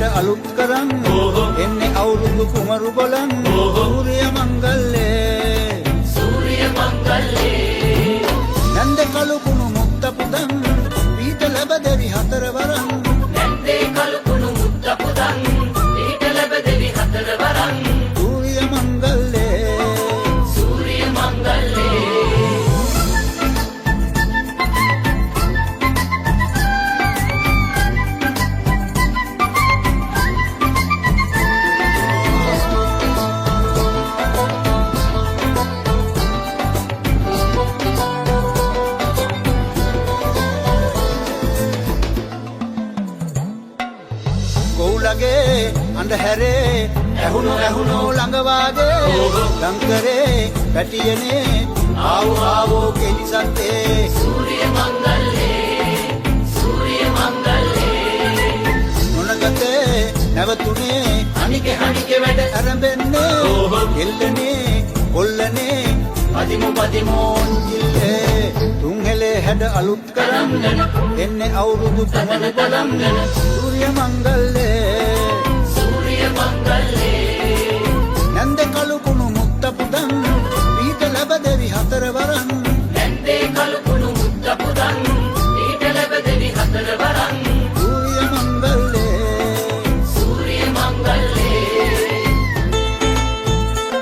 හැඩ අලුත් කරන් එන්නේ අවුරුදු කුමරු බලන් සූර්ය මංගල්ලේ නන්ද කළු කුණු මුත්ත පුදන් පීඨ ලැබදෙවි හතර වරන් නැන්දේ කළු කුණු මුත්ත පුදන් පීඨ ලැබදෙවි හතර වරන් සූර්ය මංගල්ලේ ගොවුලගේ අඳුරේ ඇහුණු ළඟවාගේ ලංකරේ පැටියනේ ආවෝ කෙලිසත්තේ සූර්ය මංගල්ලේ නොනගතේ නැවතුනේ හනිකේ වැඩ අරඹෙන්නේ එල්ලනේ කොල්ලනේ පදිමෝන්ජිල්ලේ තුන්හෙලේ හැඩ අලුත් කරන් එන්නේ අවුරුදු කුමරු බලන් සූර්ය මංගල්ලේ නන්ද කළු කුණු මුත්ත පුදන් පීඨ ලැබදෙවි හතර වරන්